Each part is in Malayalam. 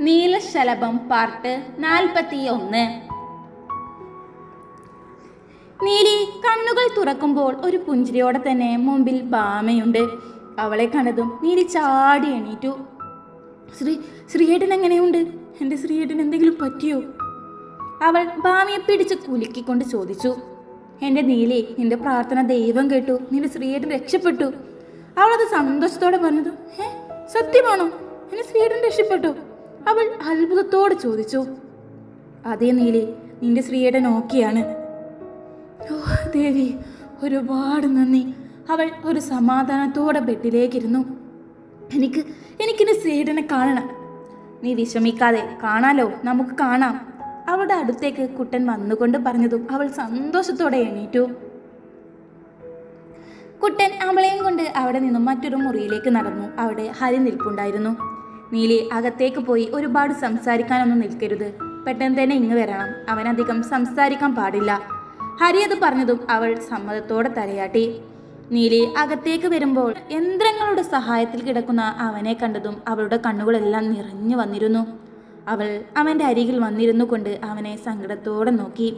നീലശലഭം പാർട്ട് 41. നീലി കണ്ണുകൾ തുറക്കുമ്പോൾ ഒരു പുഞ്ചിരിയോടെ തന്നെ മുമ്പിൽ ഭാമയുണ്ട്. അവളെ കണ്ടതും നീലി ചാടി എണീറ്റു. ശ്രീയേട്ടൻ എങ്ങനെയുണ്ട്? എൻ്റെ ശ്രീയേട്ടൻ എന്തെങ്കിലും പറ്റിയോ? അവൾ ഭാമയെ പിടിച്ച് കുലുക്കിക്കൊണ്ട് ചോദിച്ചു. എൻ്റെ നീലി, നിന്റെ പ്രാർത്ഥന ദൈവം കേട്ടു. നിന്റെ ശ്രീയേട്ടൻ രക്ഷപ്പെട്ടു. അവളത് സന്തോഷത്തോടെ പറഞ്ഞതു. സത്യമാണോ? എൻ്റെ ശ്രീയേട്ടൻ രക്ഷപ്പെട്ടു? അവൾ അത്ഭുതത്തോടെ ചോദിച്ചു. അതേ നീലി, നിന്റെ ശ്രീയേട്ടൻ ഓക്കെയാണ്. ഓ ദേവി, ഒരുപാട് നന്ദി. അവൾ ഒരു സമാധാനത്തോടെ ബെഡിലേക്കിരുന്നു. എനിക്കെൻ്റെ ശ്രീയേട്ടനെ കാണണം. നീ വിഷമിക്കാതെ, കാണാലോ, നമുക്ക് കാണാം. അവളുടെ അടുത്തേക്ക് കുട്ടൻ വന്നുകൊണ്ട് പറഞ്ഞതും അവൾ സന്തോഷത്തോടെ എണീറ്റു. കുട്ടൻ അവളെയും കൊണ്ട് അവിടെ നിന്നും മറ്റൊരു മുറിയിലേക്ക് നടന്നു. അവിടെ ഹരി നിൽപ്പുണ്ടായിരുന്നു. നീലി, അകത്തേക്ക് പോയി ഒരുപാട് സംസാരിക്കാനൊന്നും നിൽക്കരുത്. പെട്ടെന്ന് തന്നെ ഇങ്ങ് വരണം. അവനധികം സംസാരിക്കാൻ പാടില്ല. ഹരി അത് പറഞ്ഞതും അവൾ സമ്മതത്തോടെ തലയാട്ടി. നീലി അകത്തേക്ക് വരുമ്പോൾ യന്ത്രങ്ങളുടെ സഹായത്തിൽ കിടക്കുന്ന അവനെ കണ്ടതും അവളുടെ കണ്ണുകളെല്ലാം നിറഞ്ഞു വന്നിരുന്നു. അവൾ അവൻ്റെ അരികിൽ വന്നിരുന്നു കൊണ്ട് അവനെ സങ്കടത്തോടെ നോക്കി.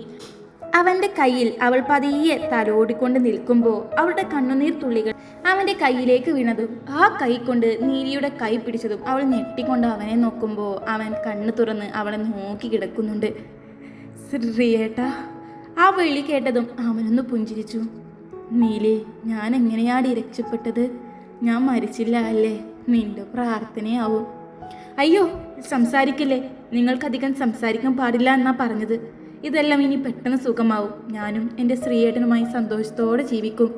അവൻ്റെ കയ്യിൽ അവൾ പതിയെ തലോടിക്കൊണ്ട് നിൽക്കുമ്പോൾ അവളുടെ കണ്ണുനീർ തുള്ളികൾ അവൻ്റെ കയ്യിലേക്ക് വീണതും ആ കൈ കൊണ്ട് നീലിയുടെ കൈ പിടിച്ചതും അവൾ ഞെട്ടിക്കൊണ്ട് അവനെ നോക്കുമ്പോൾ അവൻ കണ്ണു തുറന്ന് അവളെ നോക്കി കിടക്കുന്നുണ്ട്. ശ്രീയേട്ടാ, ആ വിളി കേട്ടതും അവനൊന്ന് പുഞ്ചിരിച്ചു. നീലി, ഞാൻ എങ്ങനെയാടി രക്ഷപ്പെട്ടത്? ഞാൻ മരിച്ചില്ല അല്ലേ? നിന്റെ പ്രാർത്ഥനയാവും. അയ്യോ, സംസാരിക്കില്ലേ. നിങ്ങൾക്കധികം സംസാരിക്കാൻ പാടില്ല എന്നാ പറഞ്ഞത്. ഇതെല്ലാം ഇനി പെട്ടെന്ന് സുഖമാവും. ഞാനും എൻ്റെ ശ്രീയേട്ടനുമായി സന്തോഷത്തോടെ ജീവിക്കും.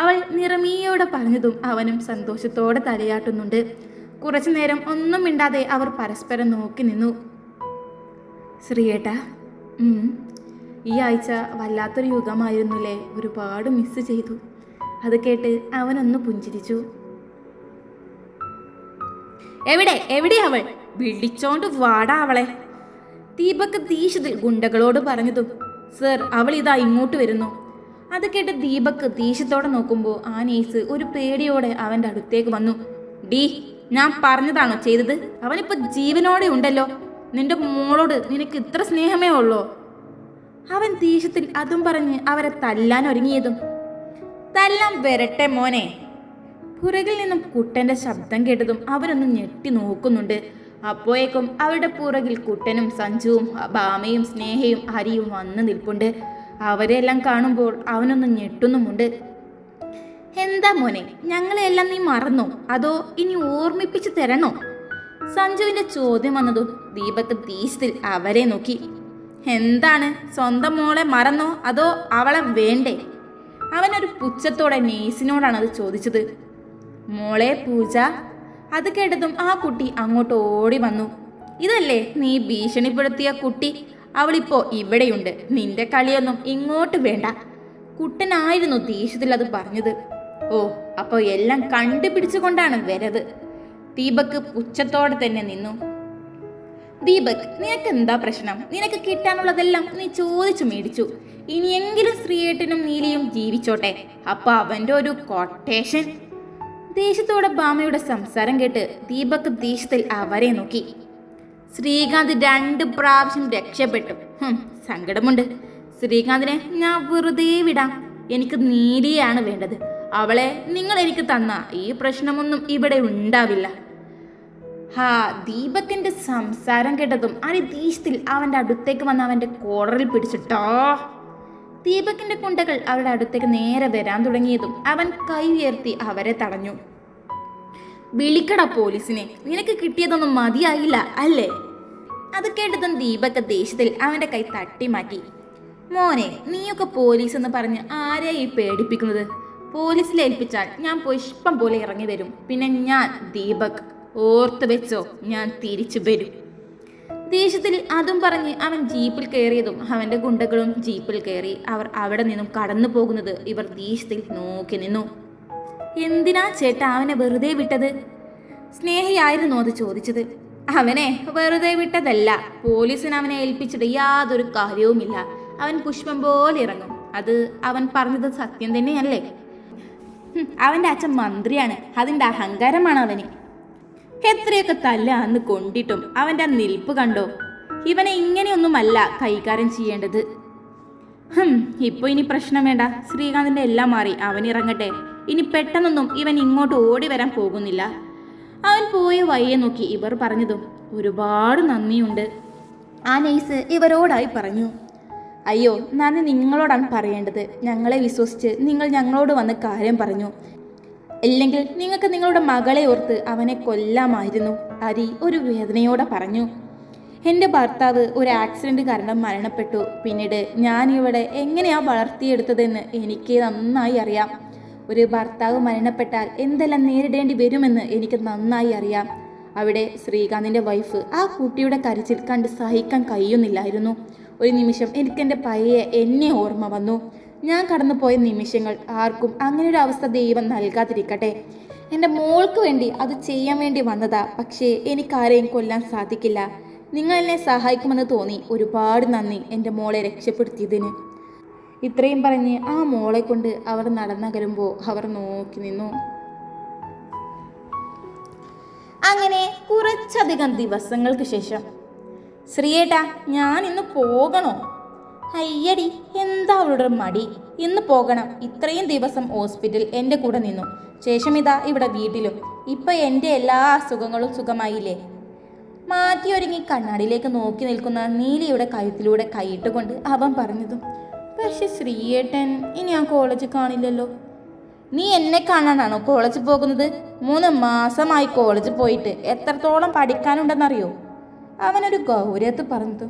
അവൾ നിറമീയോടെ പറഞ്ഞതും അവനും സന്തോഷത്തോടെ തലയാട്ടുന്നുണ്ട്. കുറച്ചു നേരം ഒന്നും മിണ്ടാതെ അവർ പരസ്പരം നോക്കി നിന്നു. ശ്രീയേട്ടാ, ഈ ആഴ്ച വല്ലാത്തൊരു യുഗമായിരുന്നുല്ലേ. ഒരുപാട് മിസ് ചെയ്തു. അത് കേട്ട് അവനൊന്ന് പുഞ്ചിരിച്ചു. എവിടെ അവൾ? വിളിച്ചോണ്ട് വാടാ അവളെ. ദീപക് ദേഷ്യത്തിൽ ഗുണ്ടകളോട് പറഞ്ഞതും സർ, അവൾ ഇതാ ഇങ്ങോട്ട് വരുന്നു. അത് കേട്ട് ദീപക് ദേഷ്യത്തോടെ നോക്കുമ്പോൾ ആ നേഴ്സ് ഒരു പേടിയോടെ അവൻ്റെ അടുത്തേക്ക് വന്നു. ഡീ, ഞാൻ പറഞ്ഞതാണോ ചെയ്തത്? അവനിപ്പോൾ ജീവനോടെ ഉണ്ടല്ലോ. നിന്റെ മോളോട് നിനക്ക് ഇത്ര സ്നേഹമേ ഉള്ളോ? അവൻ ദേഷ്യത്തിൽ അതും പറഞ്ഞ് അവരെ തല്ലാൻ ഒരുങ്ങിയതും. തല്ലാൻ വരട്ടെ മോനെ. പുറകിൽ നിന്നും കുട്ടൻ്റെ ശബ്ദം കേട്ടതും അവരൊന്ന് ഞെട്ടി നോക്കുന്നുണ്ട്. അപ്പോഴേക്കും അവരുടെ പുറകിൽ കുട്ടനും സഞ്ജുവും ഭാമയും സ്നേഹയും ഹരിയും വന്ന് നിൽപ്പുണ്ട്. അവരെല്ലാം കാണുമ്പോൾ അവനൊന്ന് ഞെട്ടുന്നുമുണ്ട്. എന്താ മോനെ, ഞങ്ങളെല്ലാം നീ മറന്നോ? അതോ ഇനി ഓർമ്മിപ്പിച്ചു തരണോ? സഞ്ജുവിൻ്റെ ചോദ്യം വന്നതും ദീപക് ദേഷ്യത്തിൽ അവരെ നോക്കി. എന്താണ്, സ്വന്തം മോളെ മറന്നോ അതോ അവളെ വേണ്ടേ? അവനൊരു പുച്ഛത്തോടെ നേഴ്സിനോടാണ് അത് ചോദിച്ചത്. മോളെ പൂജ. അത് കേട്ടതും ആ കുട്ടി അങ്ങോട്ട് ഓടി വന്നു. ഇതല്ലേ നീ ഭീഷണിപ്പെടുത്തിയ കുട്ടി? അവളിപ്പോ ഇവിടെയുണ്ട്. നിന്റെ കളിയൊന്നും ഇങ്ങോട്ട് വേണ്ട. കുട്ടനായിരുന്നു ദേഷ്യത്തിൽ അത് പറഞ്ഞത്. ഓ, അപ്പോൾ എല്ലാം കണ്ടുപിടിച്ചുകൊണ്ടാണ് വരത്. ദീപക് പുച്ഛത്തോടെ തന്നെ നിന്നു. ദീപക്, നിനക്ക് എന്താ പ്രശ്നം? നിനക്ക് കിട്ടാനുള്ളതെല്ലാം നീ ചോദിച്ചു മേടിച്ചു. ഇനിയെങ്കിലും ശ്രീയേട്ടനും നീലിയും ജീവിച്ചോട്ടെ. അപ്പൊ അവൻ്റെ ഒരു കൊട്ടേഷൻ. ദേഷ്യത്തോടെ ഭാമയുടെ സംസാരം കേട്ട് ദീപക് ദേഷ്യത്തിൽ അവരെ നോക്കി. ശ്രീകാന്ത് 2 പ്രാവശ്യം രക്ഷപ്പെട്ടു. സങ്കടമുണ്ട്. ശ്രീകാന്തിനെ ഞാൻ വെറുതെ വിടാം. എനിക്ക് നീലിയാണ് വേണ്ടത്. അവളെ നിങ്ങൾ എനിക്ക് തന്ന ഈ പ്രശ്നമൊന്നും ഇവിടെ ഉണ്ടാവില്ല. ദീപകിന്റെ സംസാരം കേട്ടതും ദേഷ്യത്തിൽ അവൻ്റെ അടുത്തേക്ക് വന്ന് അവൻ്റെ കോളറിൽ പിടിച്ചിട്ടോ. ദീപകിന്റെ കുണ്ടകൾ അവരുടെ അടുത്തേക്ക് നേരെ വരാൻ തുടങ്ങിയതും അവൻ കൈ ഉയർത്തി അവരെ തടഞ്ഞു. വിളിക്കട പോലീസിനെ. നിനക്ക് കിട്ടിയതൊന്നും മതിയായില്ല അല്ലേ? അത് കേട്ടതും ദീപക് ദേഷ്യത്തിൽ അവൻ്റെ കൈ തട്ടി മാറ്റി. മോനെ, നീയൊക്കെ പോലീസ് എന്ന് പറഞ്ഞ് ആരെയാ ഈ പേടിപ്പിക്കുന്നത്? പോലീസിൽ ഏൽപ്പിച്ചാൽ ഞാൻ പുഷ്പം പോലെ ഇറങ്ങി വരും. പിന്നെ ഞാൻ ദീപക്, ഓർത്ത് വെച്ചോ, ഞാൻ തിരിച്ചു വരും. ദേഷ്യത്തിൽ അതും പറഞ്ഞ് അവൻ ജീപ്പിൽ കയറിയതും അവൻ്റെ ഗുണ്ടകളും ജീപ്പിൽ കയറി. അവർ അവിടെ നിന്നും കടന്നു പോകുന്നത് ഇവർ ദേഷ്യത്തിൽ നോക്കി നിന്നു. എന്തിനാ ചേട്ടാ അവനെ വെറുതെ വിട്ടത്? സ്നേഹയായിരുന്നു അത് ചോദിച്ചത്. അവനെ വെറുതെ വിട്ടതല്ല. പോലീസിന് അവനെ ഏൽപ്പിച്ചിട്ട് യാതൊരു കാര്യവുമില്ല. അവൻ പുഷ്പം പോലെ ഇറങ്ങും. അത് അവൻ പറഞ്ഞത് സത്യം തന്നെയല്ലേ? അവൻ്റെ അച്ഛൻ മന്ത്രിയാണ്. അതിൻ്റെ അഹങ്കാരമാണ് അവന്. എത്രയൊക്കെ തല്ല അന്ന് കൊണ്ടിട്ടും അവൻ്റെ ആ നിൽപ്പ് കണ്ടോ? ഇവനെ ഇങ്ങനെയൊന്നുമല്ല കൈകാര്യം ചെയ്യേണ്ടത്. ഇപ്പൊ ഇനി പ്രശ്നം വേണ്ട. ശ്രീകാന്തിന്റെ എല്ലാം മാറി, അവൻ ഇറങ്ങട്ടെ. ഇനി പെട്ടെന്നൊന്നും ഇവൻ ഇങ്ങോട്ട് ഓടി വരാൻ പോകുന്നില്ല. അവൻ പോയ വഴിയെ നോക്കി ഇവർ പറഞ്ഞതും ഒരുപാട് നന്ദിയുണ്ട്. ആ നൈസ് ഇവരോടായി പറഞ്ഞു. അയ്യോ, നന്ദി നിങ്ങളോടാണ് പറയേണ്ടത്. ഞങ്ങളെ വിശ്വസിച്ച് നിങ്ങൾ ഞങ്ങളോട് വന്ന് കാര്യം പറഞ്ഞു. ഇല്ലെങ്കിൽ നിങ്ങൾക്ക് നിങ്ങളുടെ മകളെ ഓർത്ത് അവനെ കൊല്ലാമായിരുന്നു. അരി ഒരു വേദനയോടെ പറഞ്ഞു. എൻ്റെ ഭർത്താവ് ഒരു ആക്സിഡന്റ് കാരണം മരണപ്പെട്ടു. പിന്നീട് ഞാൻ ഇവിടെ എങ്ങനെയാ വളർത്തിയെടുത്തതെന്ന് എനിക്ക് നന്നായി അറിയാം. ഒരു ഭർത്താവ് മരണപ്പെട്ടാൽ എന്തെല്ലാം നേരിടേണ്ടി വരുമെന്ന് എനിക്ക് നന്നായി അറിയാം. അവിടെ ശ്രീകാന്തിൻ്റെ വൈഫ് ആ കുട്ടിയുടെ കരച്ചിൽ കണ്ട് സഹിക്കാൻ കഴിയുന്നില്ലായിരുന്നു. ഒരു നിമിഷം എനിക്കെൻ്റെ പയ്യെ എന്നെ ഓർമ്മ വന്നു. ഞാൻ കടന്നുപോയ നിമിഷങ്ങൾ ആർക്കും അങ്ങനെ ഒരു അവസ്ഥ ദൈവം നൽകാതിരിക്കട്ടെ. എൻ്റെ മോൾക്ക് വേണ്ടി അത് ചെയ്യാൻ വേണ്ടി വന്നതാ. പക്ഷേ എനിക്കാരെയും കൊല്ലാൻ സാധിക്കില്ല. നിങ്ങൾ എന്നെ സഹായിക്കുമെന്ന് തോന്നി. ഒരുപാട് നന്ദി എൻ്റെ മോളെ രക്ഷപ്പെടുത്തിയതിന്. ഇത്രയും പറഞ്ഞ് ആ മോളെ കൊണ്ട് അവർ നടന്നകലുമ്പോൾ അവർ നോക്കി നിന്നു. അങ്ങനെ കുറച്ചധികം ദിവസങ്ങൾക്ക് ശേഷം, ശ്രീയേട്ടാ ഞാൻ ഇന്ന് പോകണോ? അയ്യടി, എന്താ അവളുടെ മടി? ഇന്ന് പോകണം. ഇത്രയും ദിവസം ഹോസ്പിറ്റൽ എൻ്റെ കൂടെ നിന്നു. ശേഷം ഇതാ ഇവിടെ വീട്ടിലും. ഇപ്പൊ എൻ്റെ എല്ലാ അസുഖങ്ങളും സുഖമായില്ലേ? മാറ്റിയൊരുങ്ങി കണ്ണാടിയിലേക്ക് നോക്കി നിൽക്കുന്ന നീലിയുടെ കഴുത്തിലൂടെ കൈയിട്ടുകൊണ്ട് അവൻ പറഞ്ഞതും, പക്ഷെ ശ്രീയേട്ടൻ ഇനി ആ കോളേജ് കാണില്ലല്ലോ. നീ എന്നെ കാണാനാണോ കോളേജിൽ പോകുന്നത്? 3 മാസമായി കോളേജിൽ പോയിട്ട്. എത്രത്തോളം പഠിക്കാനുണ്ടെന്നറിയോ? അവനൊരു ഗൗരവത്ത് പറഞ്ഞത്.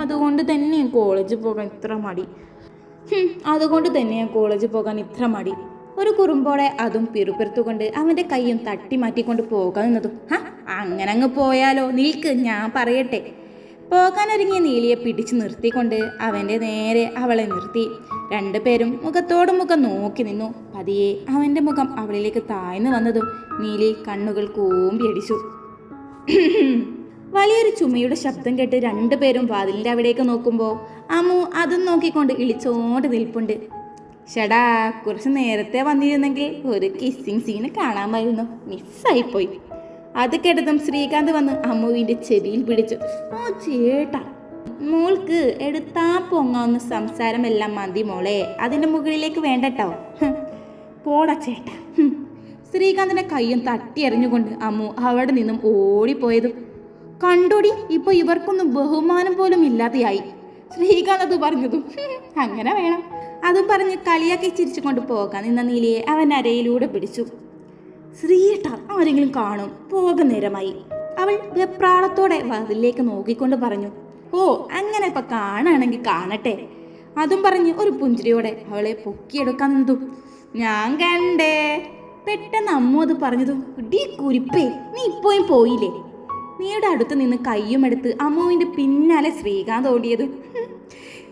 അതുകൊണ്ട് തന്നെയാണ് കോളേജിൽ പോകാൻ ഇത്ര മടി. ഒരു കുറുമ്പോടെ അതും പിറുപിറുത്തുകൊണ്ട് അവൻ്റെ കൈയും തട്ടി മാറ്റിക്കൊണ്ട് പോകാൻ നിന്നതും. അങ്ങനെ അങ്ങ് പോയാലോ? നിൽക്ക്, ഞാൻ പറയട്ടെ. പോകാനൊരുങ്ങിയ നീലിയെ പിടിച്ചു നിർത്തിക്കൊണ്ട് അവൻ്റെ നേരെ അവളെ നിർത്തി. 2 പേരും മുഖത്തോട് മുഖം നോക്കി നിന്നു. പതിയെ അവൻ്റെ മുഖം അവളിലേക്ക് താഴ്ന്നു വന്നതും നീലി കണ്ണുകൾ കൂമ്പിയടിച്ചു. വലിയൊരു ചുമയുടെ ശബ്ദം കേട്ട് 2 പേരും വാതിലിൻ്റെ അവിടേക്ക് നോക്കുമ്പോൾ അമ്മു അതും നോക്കിക്കൊണ്ട് ഇളിച്ചോണ്ട് നിൽപ്പുണ്ട്. ഷടാ, കുറച്ച് നേരത്തെ വന്നിരുന്നെങ്കിൽ ഒരു കിസ്സിങ് സീന് കാണാമായിരുന്നു. മിസ്സായിപ്പോയി. അത് കേട്ടതും ശ്രീകാന്ത് വന്ന് അമ്മുവിൻ്റെ ചെവിയിൽ പിടിച്ചു. ഓ ചേട്ടാ, മോൾക്ക് എടുത്താ പൊങ്ങാവുന്ന സംസാരമെല്ലാം മതി മോളെ. അതിൻ്റെ മുകളിലേക്ക് വേണ്ടട്ടോ. പോടാ ചേട്ടാ. ശ്രീകാന്തിൻ്റെ കയ്യും തട്ടിയെറിഞ്ഞുകൊണ്ട് അമ്മു അവിടെ നിന്നും ഓടിപ്പോയതും കണ്ടോടി, ഇപ്പൊ ഇവർക്കൊന്നും ബഹുമാനം പോലും ഇല്ലാതെയായി. ശ്രീകാന്ത് അത് പറഞ്ഞതും അങ്ങനെ വേണം. അതും പറഞ്ഞ് കളിയാക്കി ചിരിച്ചുകൊണ്ട് പോകാൻ നിന്ന നീലിയെ അവൻ അരയിലൂടെ പിടിച്ചു. ശ്രീയേട്ട, ആരെങ്കിലും കാണും, പോകാൻ നേരമായി. അവൾ വെപ്രാളത്തോടെ വാതിലേക്ക് നോക്കിക്കൊണ്ട് പറഞ്ഞു. ഓ, അങ്ങനെ ഇപ്പൊ കാണാണെങ്കിൽ കാണട്ടെ. അതും പറഞ്ഞ് ഒരു പുഞ്ചിരിയോടെ അവളെ പൊക്കിയെടുക്കാൻ നിന്നതും ഞാൻ കണ്ടേ. പെട്ടെന്ന് അമ്മു അത് പറഞ്ഞതും, ഡീ കുരിപ്പേ, നീ ഇപ്പോഴും പോയില്ലേ? നീയുടെ അടുത്ത് നിന്ന് കയ്യുമെടുത്ത് അമ്മുവിൻ്റെ പിന്നാലെ ശ്രീകാന്ത് ഓടിയതും.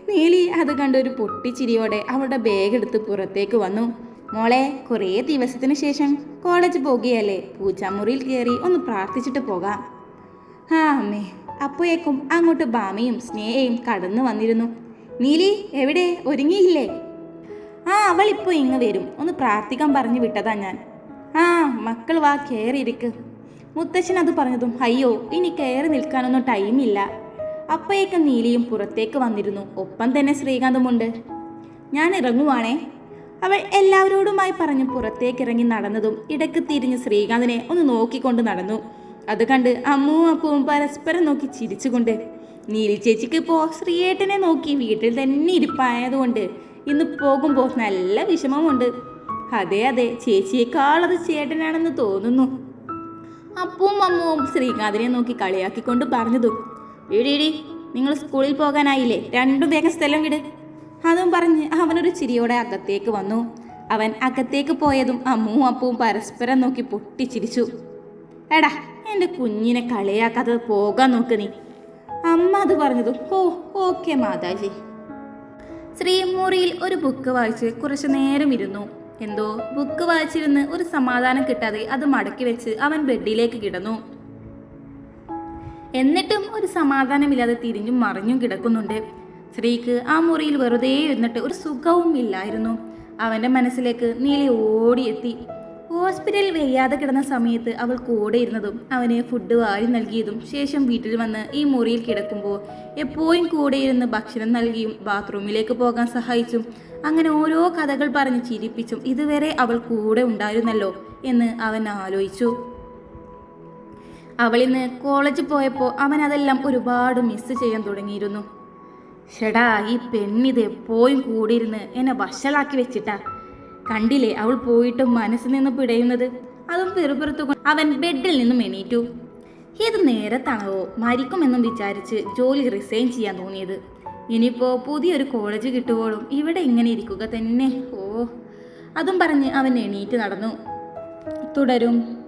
നീലി അത് കണ്ടൊരു പൊട്ടിച്ചിരിയോടെ അവളുടെ ബാഗ് എടുത്ത് പുറത്തേക്ക് വന്നു. മോളെ, കുറേ ദിവസത്തിന് ശേഷം കോളേജ് പോകുകയല്ലേ? പൂജാമുറിയിൽ കയറി ഒന്ന് പ്രാർത്ഥിച്ചിട്ട് പോകാം. അമ്മേ. അപ്പോഴേക്കും അങ്ങോട്ട് ബാമയും സ്നേഹയും കടന്നു വന്നിരുന്നു. നീലി എവിടെ? ഒരുങ്ങിയില്ലേ? അവളിപ്പോൾ ഇങ്ങ് വരും. ഒന്ന് പ്രാർത്ഥിക്കാൻ പറഞ്ഞു വിട്ടതാ ഞാൻ. മക്കൾ വാ, കയറിയിരിക്ക്. മുത്തശ്ശൻ അത് പറഞ്ഞതും അയ്യോ, ഇനി കയറി നിൽക്കാനൊന്നും ടൈമില്ല. അപ്പോഴേക്കും നീലിയും പുറത്തേക്ക് വന്നിരുന്നു. ഒപ്പം തന്നെ ശ്രീകാന്തുമുണ്ട്. ഞാൻ ഇറങ്ങുവാണേ, അവൾ എല്ലാവരോടുമായി പറഞ്ഞ് പുറത്തേക്കിറങ്ങി നടന്നതും ഇടയ്ക്ക് തിരിഞ്ഞ് ശ്രീകാന്തിനെ ഒന്ന് നോക്കിക്കൊണ്ട് നടന്നു. അത് കണ്ട് അമ്മുവും അപ്പവും പരസ്പരം നോക്കി ചിരിച്ചുകൊണ്ട്, നീലി ചേച്ചിക്ക് ഇപ്പോൾ ശ്രീയേട്ടനെ നോക്കി വീട്ടിൽ തന്നെ ഇരിപ്പായതുകൊണ്ട് ഇന്ന് പോകുമ്പോൾ നല്ല വിഷമമുണ്ട്. അതെ, ചേച്ചിയേക്കാളത് ചേട്ടനാണെന്ന് തോന്നുന്നു. അപ്പവും അമ്മുവും ശ്രീകാന്തിനെ നോക്കി കളിയാക്കിക്കൊണ്ട് പറഞ്ഞതും, വീടീടി, നിങ്ങൾ സ്കൂളിൽ പോകാനായില്ലേ? 2 വേഗം സ്ഥലം വിട്. അതും പറഞ്ഞ് അവനൊരു ചിരിയോടെ അകത്തേക്ക് വന്നു. അവൻ അകത്തേക്ക് പോയതും അമ്മുവും അപ്പവും പരസ്പരം നോക്കി പൊട്ടിച്ചിരിച്ചു. എടാ, എൻ്റെ കുഞ്ഞിനെ കളിയാക്കാതെ പോകാൻ നോക്ക് നീ. അമ്മ അത് പറഞ്ഞതും ഓക്കെ മാതാജി. ശ്രീ മുറിയിൽ ഒരു ബുക്ക് വായിച്ച് കുറച്ചു നേരം ഇരുന്നു. എന്തോ ബുക്ക് വായിച്ചിരുന്ന് ഒരു സമാധാനം കിട്ടാതെ അത് മടക്കി വെച്ച് അവൻ ബെഡിലേക്ക് കിടന്നു. എന്നിട്ടും ഒരു സമാധാനമില്ലാതെ തിരിഞ്ഞും മറിഞ്ഞും കിടക്കുന്നുണ്ട്. ശ്രീക്ക് ആ മുറിയിൽ വെറുതെ ഇരുന്നിട്ട് ഒരു സുഖവും ഇല്ലായിരുന്നു. അവൻ്റെ മനസ്സിലേക്ക് നീലി ഓടിയെത്തി. ഹോസ്പിറ്റലിൽ വയ്യാതെ കിടന്ന സമയത്ത് അവൾ കൂടെ ഇരുന്നതും അവന് ഫുഡ് വാരി നൽകിയതും ശേഷം വീട്ടിൽ വന്ന് ഈ മുറിയിൽ കിടക്കുമ്പോൾ എപ്പോഴും കൂടെ ഇരുന്ന് ഭക്ഷണം നൽകിയും ബാത്റൂമിലേക്ക് പോകാൻ സഹായിച്ചും അങ്ങനെ ഓരോ കഥകൾ പറഞ്ഞ് ചിരിപ്പിച്ചും ഇതുവരെ അവൾ കൂടെ ഉണ്ടായിരുന്നല്ലോ എന്ന് അവൻ ആലോചിച്ചു. അവളിന്ന് കോളേജിൽ പോയപ്പോൾ അവൻ അതെല്ലാം ഒരുപാട് മിസ് ചെയ്യാൻ തുടങ്ങിയിരുന്നു. ഷെടാ, ഈ പെണ്ണിത് എപ്പോഴും കൂടിയിരുന്ന് എന്നെ വഷളാക്കി വെച്ചിട്ടാ. കണ്ടില്ലേ അവൾ പോയിട്ടും മനസ്സിൽ നിന്ന് പിടയുന്നത്. അതും പെറുപെറുത്തുകൊണ്ട് അവൻ ബെഡിൽ നിന്നും എണീറ്റു. ഏത് നേരത്താണോ മരിക്കുമെന്നും വിചാരിച്ച് ജോലി റിസൈൻ ചെയ്യാൻ തോന്നിയത്. ഇനിയിപ്പോൾ പുതിയൊരു കോളേജ് കിട്ടുവോളും ഇവിടെ ഇങ്ങനെ ഇരിക്കുക തന്നെ. അതും പറഞ്ഞ് അവൻ എണീറ്റ് നടന്നു. തുടരും.